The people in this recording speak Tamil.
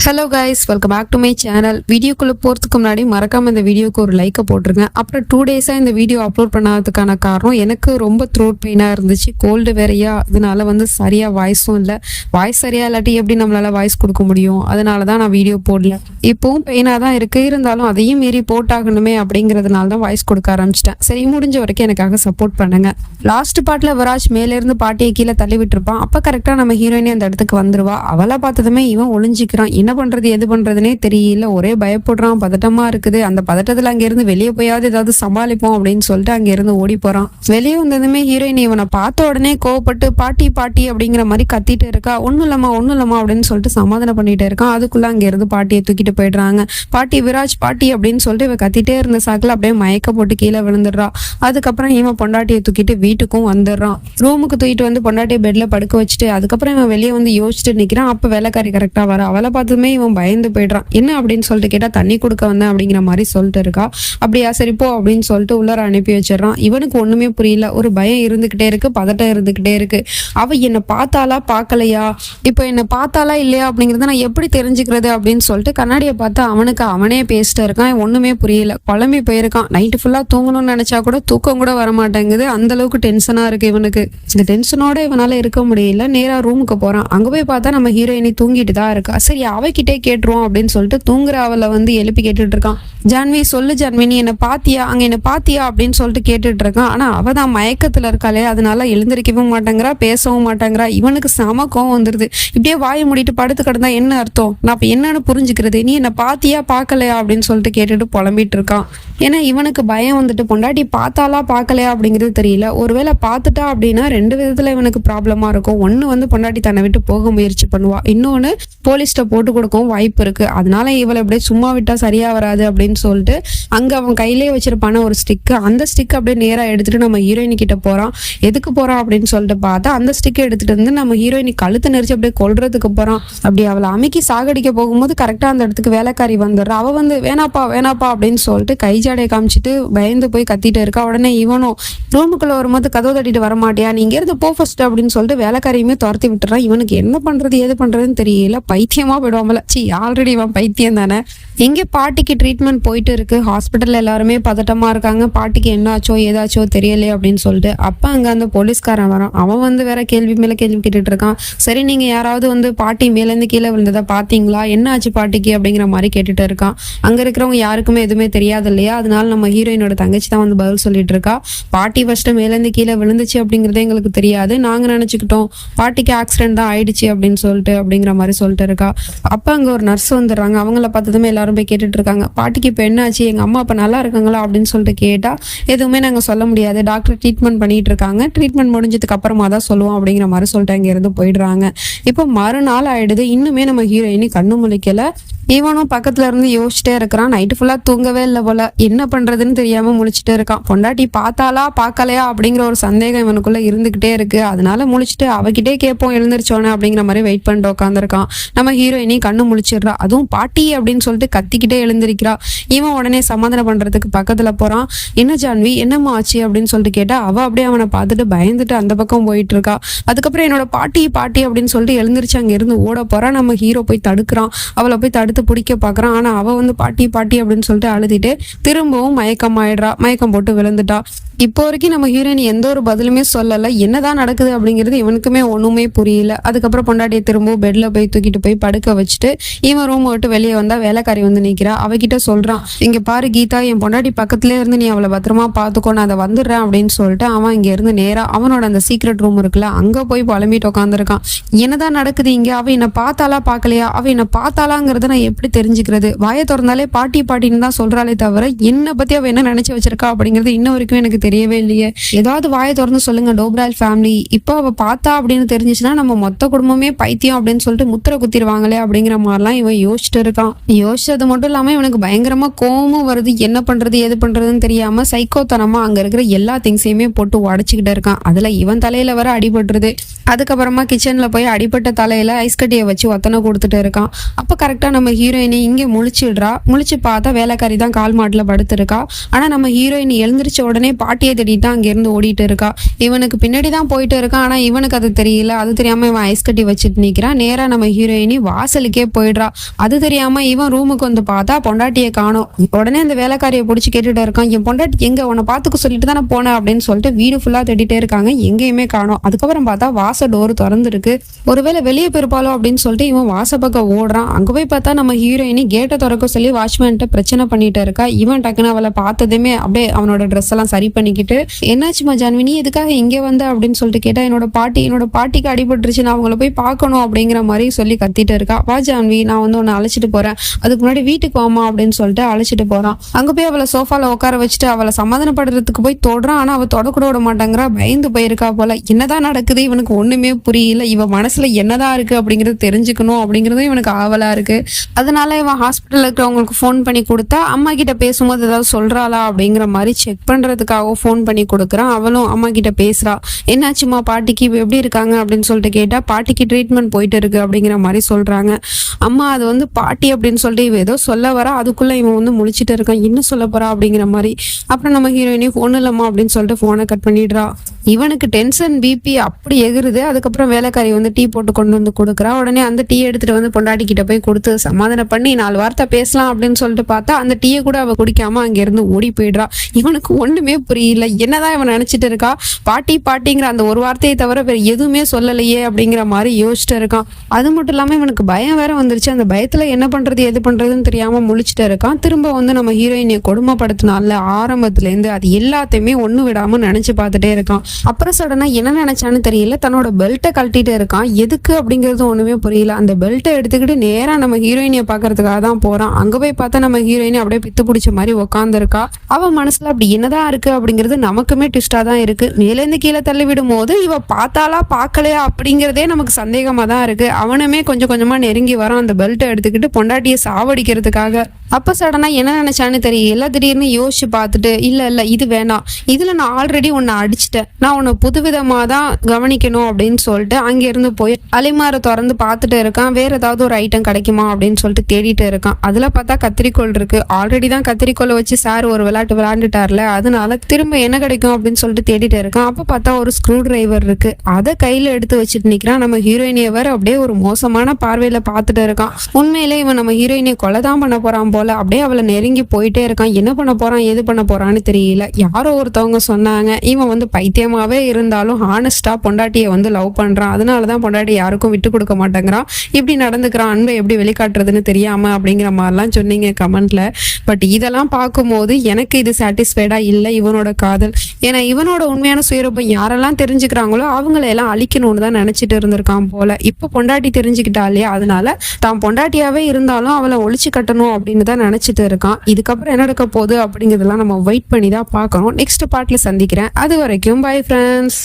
Hello guys, welcome back to my channel. வீடியோக்குள்ளே போகிறதுக்கு முன்னாடி மறக்காமல் இந்த வீடியோக்கு ஒரு லைக்கை போட்டுருங்க. அப்புறம் 2 டேஸாக இந்த வீடியோ அப்லோட் பண்ணாததுக்கான காரணம் எனக்கு ரொம்ப த்ரோட் பெயினாக இருந்துச்சு. கோல்டு வேறையா, அதனால சரியாக வாய்ஸும் இல்லை. வாய்ஸ் சரியாக இல்லாட்டி எப்படி நம்மளால் வாய்ஸ் கொடுக்க முடியும்? அதனால தான் நான் வீடியோ போடல. இப்போவும் பெயினாக தான் இருக்குது, இருந்தாலும் அதையும் மீறி போட்டாகணுமே அப்படிங்கிறதுனால தான் வாய்ஸ் கொடுக்க ஆரம்பிச்சிட்டேன். சரி, முடிஞ்ச வரைக்கும் எனக்காக சப்போர்ட் பண்ணுங்க. லாஸ்ட் பாட்டில் விராஜ் மேலேருந்து பாட்டியை கீழே தள்ளி விட்டுருப்பான். அப்போ கரெக்டாக நம்ம ஹீரோயினி அந்த இடத்துக்கு வந்துருவா. அவளை பார்த்ததுமே இவன் ஒளிஞ்சிக்கிறான். என்ன பண்றது எது பண்றதுனே தெரியல, ஒரே பயப்படுறான், பதட்டமா இருக்குது. அந்த பதட்டத்துல அங்க இருந்து வெளியே போயாவது ஏதாவது சமாளிப்போம் அப்படின்னு சொல்லிட்டு அங்க இருந்து ஓடி போறான். வெளியே வந்ததுமே ஹீரோயின் இவனை பார்த்த உடனே கோவப்பட்டு பாட்டி பாட்டி அப்படிங்கிற மாதிரி கத்திட்டு இருக்கா. ஒண்ணும் இல்லம்மா அப்படின்னு சொல்லிட்டு சமாதானம் பண்ணிட்டு இருக்கான். அதுக்குள்ள அங்க இருந்து பாட்டியை தூக்கிட்டு போயிடுறாங்க. பாட்டி விராஜ் பாட்டி அப்படின்னு சொல்லிட்டு இவன் கத்திட்டே இருந்த சாக்குல அப்படியே மயக்க போட்டு கீழே விழுந்துடுறா. அதுக்கப்புறம் இவன் பொண்டாட்டியை தூக்கிட்டு வீட்டுக்கும் வந்துடுறான். ரூமுக்கு தூக்கிட்டு வந்து பொண்டாட்டியை பெட்ல படுக்க வச்சுட்டு அதுக்கப்புறம் இவன் வெளியே வந்து யோசிச்சுட்டு நிக்கிறான். அப்ப வேலைக்காரி கரெக்டா வர. அவளை பார்த்ததுமே இவன் பயந்து போயிடுறான். என்ன அப்படின்னு சொல்லிட்டு கேட்டா தண்ணி கொடுக்க வந்தேன் அப்படிங்கிற மாதிரி சொல்லிட்டு இருக்கா. அப்படியா, சரி போ அப்படின்னு சொல்லிட்டு உள்ளார அனுப்பி வச்சிடறான். இவனுக்கு ஒண்ணுமே புரியல, ஒரு பயம் இருந்துகிட்டே இருக்கு, பதட்டம் இருந்துகிட்டே இருக்கு. அவ என்ன பார்த்தாலா பார்க்கலையா, இப்போ என்ன பார்த்தாலா இல்லையா அப்படிங்கறத நான் எப்படி தெரிஞ்சுக்கிறது அப்படின்னு சொல்லிட்டு கண்ணாடியை பார்த்து அவனுக்கு அவனே பேசிட்டு இருக்கான். ஒண்ணுமே புரியல, குழம்பி போயிருக்கான். நைட்டு ஃபுல்லா தூங்கணும்னு நினைச்சா கூட தூக்கம் கூட வரமாட்டேங்குது. அந்த அளவுக்கு டென்ஷனா இருக்கு இவனுக்கு. இந்த டென்ஷனோட இவனால இருக்க முடியல. நேரா ரூமுக்கு போறான். அங்க போய் பார்த்தா நம்ம ஹீரோயினி தூங்கிட்டு தான் இருக்கா. சரி, அவகிட்டே கேட்டுருவோம் அப்படின்னு சொல்லிட்டு தூங்குற அவளை எழுப்பி கேட்டுட்டு இருக்கான். ஜான்வி, சொல்லு ஜான்வி, நீ என்ன பாத்தியா, அங்க என்ன பாத்தியா அப்படின்னு சொல்லிட்டு கேட்டுட்டு இருக்கான். ஆனா அவ தான் மயக்கத்துல இருக்காளே, அதனால எழுந்திருக்கவும் மாட்டேங்கிறா, பேசவும் மாட்டேங்கிறா. இவனுக்கு செம கோவம் வந்துருது. இப்படியே வாயை மூடிட்டு படுத்து கிடந்தா என்ன அர்த்தம், நான் இப்ப என்னன்னு புரிஞ்சுக்கிறது, நீ என்ன பாத்தியா பார்க்கலையா அப்படின்னு சொல்லிட்டு கேட்டுட்டு புலம்பிட்டு இருக்கான். ஏன்னா இவனுக்கு பயம் பொண்டாட்டி பார்த்தாலா பார்க்கலையா அப்படிங்கிறது தெரியல. ஒருவேளை பார்த்துட்டா அப்படின்னா 2 விதத்துல இவனுக்கு ப்ராப்ளமா இருக்கும். ஒண்ணு பொண்டாட்டி தன்னை விட்டு போக முயற்சி பண்ணுவா, இன்னொன்னு போலீஸ்ட போட்டு கொடுக்கவும் வாய்ப்பு இருக்கு. அதனால இவளை அப்படியே சும்மா விட்டா சரியா வராது அப்படின்னு சொல்லிட்டு அங்க அவன் கையிலேயே வச்சிருப்பான ஒரு ஸ்டிக், அந்த ஸ்டிக் அப்படியே நேரா எடுத்துட்டு நம்ம ஹீரோயினி கிட்ட போறான். எதுக்கு போறான் அப்படின்னு சொல்லிட்டு பார்த்தா அந்த ஸ்டிக் எடுத்துட்டு வந்து நம்ம ஹீரோயினி கழுத்தை நெரிச்சு அப்படியே கொல்றதுக்கு போறான். அப்படி அவளை அமைக்கி சாகடிக்க போகும்போது கரெக்டா அந்த இடத்துக்கு வேலைக்காரி வந்துடுறா. அவ வேணாப்பா வேணாப்பா அப்படின்னு சொல்லிட்டு கைஜாடையை காமிச்சிட்டு பயந்து போய் கத்திட்டு இருக்கா. உடனே இவனும் ரூமுக்குள்ள வரும்போது கதவு தட்டிட்டு வரமாட்டியா, நீங்க இருந்து போ ஃபர்ஸ்ட் அப்படின்னு சொல்லிட்டு வேலைக்காரியுமே துரத்தி விட்டுறான். இவனுக்கு என்ன பண்றது ஏது பண்றதுன்னு தெரியல, பைத்தியமா போயிடுவாங்கல்ல. ஆல்ரெடி இவன் பைத்தியம் தானே. எங்க பாட்டிக்கு ட்ரீட்மெண்ட் போயிட்டு இருக்கு. ஹாஸ்பிட்டல்ல எல்லாருமே பதட்டமா இருக்காங்க. பாட்டிக்கு என்ன ஆச்சோ ஏதாச்சோ தெரியலையே அப்படின்னு சொல்லிட்டு அப்ப அங்க அந்த போலீஸ்காரன் வரான். அவன் வேற கேள்வி மேல கேள்வி கேட்டுட்டு இருக்கான். சரி, நீங்க யாராவது பாட்டி மேல இருந்து கீழே விழுந்ததா பாத்தீங்களா, என்ன ஆச்சு பாட்டிக்கு அப்படிங்கிற மாதிரி கேட்டுட்டு இருக்கான். அங்க இருக்கிறவங்க யாருக்குமே எதுவுமே தெரியாது இல்லையா, அதனால நம்ம ஹீரோயினோட தங்கச்சி தான் பதில் சொல்லிட்டு இருக்கா. பாட்டி ஃபர்ஸ்ட் மேல இருந்து கீழே விழுந்துச்சு அப்படிங்கறதே எங்களுக்கு தெரியாது, நாங்க நினைச்சுக்கிட்டோம் பாட்டிக்கு ஆக்சிடென்ட் தான் ஆயிடுச்சு அப்படின்னு சொல்லிட்டு அப்படிங்கிற மாதிரி சொல்லிட்டு இருக்கா. அப்ப அங்க ஒரு நர்ஸ் வந்துடுறாங்க. அவங்கள பார்த்ததுமே எல்லாரும் போய் கேட்டுட்டு இருக்காங்க. பாட்டிக்கு இப்ப என்ன ஆச்சு, எங்க அம்மா அப்ப நல்லா இருக்காங்களா அப்படின்னு சொல்லிட்டு கேட்டா எதுவுமே நாங்க சொல்ல முடியாது, டாக்டர் ட்ரீட்மெண்ட் பண்ணிட்டு இருக்காங்க, ட்ரீட்மெண்ட் முடிஞ்சதுக்கு அப்புறமா தான் சொல்லுவோம் அப்படிங்கிற மாதிரி சொல்லிட்டு அங்க இருந்து போயிடுறாங்க. இப்போ மறுநாள் ஆயிடுது. இன்னுமே நம்ம ஹீரோயினி கண்ணு முழிக்கல. இவனும் பக்கத்துல இருந்து யோசிச்சுட்டே இருக்கிறான். நைட்டு ஃபுல்லா தூங்கவே இல்லை போல, என்ன பண்றதுன்னு தெரியாம முழிச்சுட்டே இருக்கான். பொண்டாட்டி பார்த்தாலா பார்க்கலையா அப்படிங்கிற ஒரு சந்தேகம் இவனுக்குள்ள இருந்துகிட்டே இருக்கு. அதனால முழிச்சுட்டு அவகிட்டே கேட்போம் எழுந்திரிச்சோன்னு அப்படிங்கிற மாதிரி வெயிட் பண்ணிட்டு உட்காந்துருக்கான். நம்ம ஹீரோயினி கண்ணு முழிச்சிடுறா. அதுவும் பாட்டி அப்படின்னு சொல்லிட்டு கத்திக்கிட்டே எழுந்திருக்கிறா. இவன் உடனே சமாதானம் பண்றதுக்கு பக்கத்துல போறான். என்ன ஜான்வி, என்னம்மா ஆச்சு அப்படின்னு சொல்லிட்டு கேட்டா அவ அப்படியே அவனை பார்த்துட்டு பயந்துட்டு அந்த பக்கம் போயிட்டு இருக்கா. அதுக்கப்புறம் என்னோட பாட்டி பாட்டி அப்படின்னு சொல்லிட்டு எழுந்திரிச்சு அங்க இருந்து ஓட போறா. நம்ம ஹீரோ போய் தடுக்கிறான். அவளை போய் தடுத்து பிடிக்க பாக்குறான். ஆனா அவ பாட்டி பாட்டி அப்படின்னு சொல்லிட்டு அழுதிட்டு திரும்பவும் மயக்கம் போட்டு விழுந்துட்டா. இப்போ வரைக்கும் நம்ம ஹீரோயின் எந்த ஒரு பதிலுமே சொல்லல. என்னதான் நடக்குது அப்படிங்கிறது இவனுக்குமே ஒண்ணுமே புரியல. அதுக்கப்புறம் பொண்டாட்டியை திரும்பவும் பெட்ல போய் தூக்கிட்டு போய் படுக்க வச்சுட்டு இவன் ரூம் விட்டு வெளியே வந்தா வேலைக்காரி நிக்கிறா. அவகிட்ட சொல்றான், இங்க பாரு கீதா, என் பொண்டாட்டி பக்கத்துல இருந்து நீ அவளை பத்திரமா பாத்துக்கோ, நான் அதை வந்துடுறேன் அப்படின்னு சொல்லிட்டு அவன் இங்க இருந்து நேரா அவனோட அந்த சீக்ரெட் ரூம் இருக்குல்ல அங்க போய் புலம்பிட்டு உட்காந்துருக்கான். என்னதான் நடக்குது இங்க, அவ என்ன பார்த்தாலா பார்க்கலையா, அவ என்ன பார்த்தாலாங்கிறத நான் எப்படி தெரிஞ்சுக்கிறது, வாயை திறந்தாலே பாட்டி பாட்டின்னு தான் சொல்றாளே தவிர என்ன பத்தி அவ என்ன நினைச்சு வச்சிருக்கா அப்படிங்கிறது இன்ன வரைக்கும் எனக்கு தெரியவே இல்லையே. ஏதாவது வாயை திறந்து சொல்லுங்க டோப்ரால் ஃபேமிலி. இப்போ அவ பார்த்தா அப்படின்னு தெரிஞ்சிச்சுன்னா நம்ம மொத்த குடும்பமே பைத்தியம் அப்படின்னு சொல்லிட்டு முத்திரை குத்திடுவாங்களே அப்படிங்கிற மாதிரிலாம் இவன் யோசிச்சுட்டு இருக்கான். யோசிச்சது மட்டும் இல்லாம இவனுக்கு பயங்கரமா கோவமும் வருது. என்ன பண்றது எது பண்றதுன்னு தெரியாம சைக்கோத்தனமா அங்க இருக்கிற எல்லா திங்ஸையுமே போட்டு உடைச்சுக்கிட்டு இருக்கான். அதுல இவன் தலையில வர அடிபட்டுருது. அதுக்கப்புறமா கிச்சன்ல போய் அடிபட்ட தலையில ஐஸ் கட்டியை வச்சு ஒத்தனை கொடுத்துட்டு இருக்கான். அப்ப கரெக்டா நம்ம ஹீரோயினி இங்க முழிச்சிடுறா. முழிச்சு பார்த்தா வேலைக்காரி தான் கால் மாட்டுல படுத்திருக்கா. ஆனா நம்ம ஹீரோயினி எழுந்திரிச்ச உடனே பாட்டி பாட்டியை தேடிட்டு அங்க இருந்து ஓடிட்டு இருக்கா. இவனுக்கு பின்னாடி தான் போயிட்டு இருக்கான். ஆனா இவனுக்கு அது தெரியல. அது தெரியாம இவன் ஐஸ் கட்டி வச்சுட்டு நிக்கிறான். நேரா நம்ம ஹீரோயினி வாசலுக்கே போயிடுறா. அது தெரியாம இவன் ரூமுக்கு வந்து பார்த்தா பொண்டாட்டியை காணோம். உடனே அந்த வேலைக்காரியை பிடிச்சி கேட்டுட்டு இருக்கான், என் பொண்டாட்டி எங்க, உன்னை பார்த்துக்க சொல்லிட்டு தானே போனேன் அப்படின்னு சொல்லிட்டு வீடு ஃபுல்லா தேடிட்டே இருக்காங்க. எங்கேயுமே காணோம். அதுக்கப்புறம் பார்த்தா வாச டோர் திறந்துருக்கு. ஒருவேளை வெளியே போயிருப்பாளோ அப்படின்னு சொல்லிட்டு இவன் வாச பக்கம் ஓடுறான். அங்க போய் பார்த்தா நம்ம ஹீரோயினி கேட்டை திறக்க சொல்லி வாட்ச்மேன்ட்ட பிரச்சனை பண்ணிட்டு இருக்கா. இவன் டக்குன்னு அவளை பார்த்ததுமே அப்படியே அவனோட ட்ரெஸ் எல்லாம் சரி பண்ணிக்கிட்டு, என்னாச்சுமா ஜான்வி, நீ எதுக்காக இங்கே வந்த அப்படின்னு சொல்லிட்டு கேட்டா, என்னோட பாட்டிக்கு அடிபட்டுருச்சு, நான் அவங்கள போய் பார்க்கணும் அப்படிங்கிற மாதிரி சொல்லி கத்திட்டு இருக்கா. வா ஜான்வி, நான் வந்து உன்னை அழைச்சிட்டு போறேன், அதுக்கு முன்னாடி வீட்டுக்கு வாமா அப்படின்னு சொல்லிட்டு அழைச்சிட்டு போறான். அங்க போய் அவளை சோஃபால உட்கார வச்சுட்டு அவளை சமாதானப்படுறதுக்கு போய் தொடுறான். ஆனா அவ தொடக்கூட விட மாட்டேங்கிறா. பயந்து போயிருக்கா போல. என்னதான் நடக்குது இவனுக்கு ஒண்ணுமே புரியல. இவ மனசுல என்னதான் இருக்கு அப்படிங்கறது தெரிஞ்சுக்கணும் அப்படிங்கறதும் இவனுக்கு ஆவலா இருக்கு. அதனால இவன் ஹாஸ்பிட்டல் இருக்கிறவங்களுக்கு ஃபோன் பண்ணி கொடுத்தா, அம்மா கிட்ட பேசும்போது ஏதாவது சொல்றாளா அப்படிங்கிற மாதிரி செக் பண்றதுக்காக ஃபோன் பண்ணி கொடுக்குறான். அவளும் அம்மா கிட்ட பேசுறா. என்னாச்சுமா பாட்டிக்கு எப்படி இருக்காங்க அப்படின்னு சொல்லிட்டு கேட்டா, பாட்டிக்கு ட்ரீட்மெண்ட் போயிட்டு இருக்கு அப்படிங்கிற மாதிரி சொல்றாங்க. அம்மா அது வந்து பாட்டி அப்படின்னு சொல்லிட்டு இவ ஏதோ சொல்ல வரா. அதுக்குள்ள இவன் வந்து முழிச்சிட்டு இருக்கான். என்ன சொல்ல போறா அப்படிங்கிற மாதிரி. அப்புறம் நம்ம ஹீரோயினி ஃபோன் இல்லம்மா அப்படின்னு சொல்லிட்டு ஃபோனை கட் பண்ணிடுறா. இவனுக்கு டென்ஷன் பிபி அப்படி எகுறுது. அதுக்கப்புறம் வேலைக்காரி வந்து டீ போட்டு கொண்டு வந்து கொடுக்குறா. உடனே அந்த டீ எடுத்துட்டு வந்து பொண்டாட்டி கிட்ட போய் கொடுத்து சமாதானம் பண்ணி 4 வார்த்தை பேசலாம் அப்படின்னு சொல்லிட்டு பார்த்தா அந்த டீயை கூட அவ குடிக்காம அங்க இருந்து ஓடி போயிடுறா. இவனுக்கு ஒண்ணுமே புரியல. என்னதான் இவன் நினைச்சிட்டு இருக்கா, பாட்டிங்கிற அந்த ஒரு வார்த்தையை தவிர வேற எதுவுமே சொல்லலையே அப்படிங்கிற மாதிரி யோசிச்சுட்டு இருக்கான். அது மட்டும் இல்லாம இவனுக்கு பயம் வேற வந்துருச்சு. அந்த பயத்துல என்ன பண்றது எது பண்றதுன்னு தெரியாம முழிச்சிட்டு இருக்கான். திரும்ப வந்து நம்ம ஹீரோயினை கொடுமைப்படுத்தினால ஆரம்பத்துல இருந்து அது எல்லாத்தையுமே ஒண்ணு விடாம நினைச்சு பார்த்துட்டே இருக்கான். அப்புறம் சடனா என்ன நினைச்சான்னு தெரியல, தன்னோட பெல்ட்டை கழட்டிட்டு இருக்கான். எதுக்கு அப்படிங்கிறது ஒண்ணுமே புரியல. அந்த பெல்ட்டை எடுத்துக்கிட்டு நேரா நம்ம ஹீரோயினியை பாக்குறதுக்காக தான் போறான். அங்க போய் பார்த்தா நம்ம ஹீரோயினி அப்படியே பித்து பிடிச்ச மாதிரி உட்காந்துருக்கா. அவ மனசுல அப்படி என்னதான் இருக்கு அப்படிங்கிறது நமக்குமே ட்விஸ்டா தான் இருக்கு. மேலேருந்து கீழே தள்ளி விடும் போது இவ பார்த்தாலா பார்க்கலையா அப்படிங்கிறதே நமக்கு சந்தேகமா தான் இருக்கு. அவனுமே கொஞ்சம் கொஞ்சமா நெருங்கி வரான் அந்த பெல்ட்டை எடுத்துக்கிட்டு பொண்டாட்டியை சாவடிக்கிறதுக்காக. அப்ப சடனா என்ன நினைச்சான்னு தெரியல. திடீர்னு யோசிச்சு பார்த்துட்டு, இல்ல இது வேணாம், இதுல நான் ஆல்ரெடி உன்னை அடிச்சிட்டேன், நான் உன்னை புதுவிதமா தான் கவனிக்கணும் அப்படின்னு சொல்லிட்டு அங்கிருந்து போய் அலிமாரை திறந்து பார்த்துட்டு இருக்கான். வேற ஏதாவது ஒரு ஐட்டம் கிடைக்குமா அப்படின்னு சொல்லிட்டு தேடிட்டு இருக்கான். அதுல பார்த்தா கத்திரிக்கோள் இருக்கு. ஆல்ரெடி தான் கத்திரிக்கோளை வச்சு சார் ஒரு விளையாட்டு விளையாண்டுட்டார்ல, அதனால திரும்ப என்ன கிடைக்கும் அப்படின்னு சொல்லிட்டு தேடிட்டு இருக்கான். அப்ப பார்த்தா ஒரு ஸ்க்ரூ டிரைவர் இருக்கு. அதை கையில எடுத்து வச்சுட்டு நிக்கிறான். நம்ம ஹீரோயினியை வேற அப்படியே ஒரு மோசமான பார்வையில பார்த்துட்டு இருக்கான். உண்மையிலே இவன் நம்ம ஹீரோயினியை கொலை தான் பண்ண போறான் போல. அப்படியே அவளை நெருங்கி போயிட்டே இருக்கான். என்ன பண்ண போறான் எது பண்ண போறான்னு தெரியல. யாரோ ஒருத்தவங்க சொன்னாங்க, இவன் வந்து பைத்தியமாவே இருந்தாலும் ஹானஸ்டா பொண்டாட்டியை வந்து லவ் பண்றான், அதனாலதான் பொண்டாட்டி யாருக்கும் விட்டு கொடுக்க மாட்டேங்கிறான், இப்படி நடந்துக்கிறான், அன்பை எப்படி வெளிக்காட்டுறதுன்னு தெரியாம அப்படிங்கிற மாதிரிலாம் சொன்னீங்க கமெண்ட்ல. பட் இதெல்லாம் பார்க்கும்போது எனக்கு இது சாட்டிஸ்ஃபைடா இல்லை இவனோட காதல். ஏன்னா இவனோட உண்மையான சுயரூபம் யாரெல்லாம் தெரிஞ்சுக்கிறாங்களோ அவங்கள எல்லாம் அழிக்கணும்னு தான் நினைச்சிட்டு இருந்திருக்கான் போல. இப்ப பொண்டாட்டி தெரிஞ்சுக்கிட்டா இல்லையா, அதனால தான் பொண்டாட்டியாவே இருந்தாலும் அவளை ஒழிச்சு கட்டணும் அப்படின்னு தான் நினைச்சிட்டு இருக்கான். இதுக்கப்புறம் என்ன நடக்க போகுது அப்படிங்கிறதெல்லாம் நம்ம வெயிட் பண்ணி தான் பார்க்கணும். நெக்ஸ்ட் பார்ட்ல சந்திக்கிறேன். அது வரைக்கும் பை ஃப்ரெண்ட்ஸ்.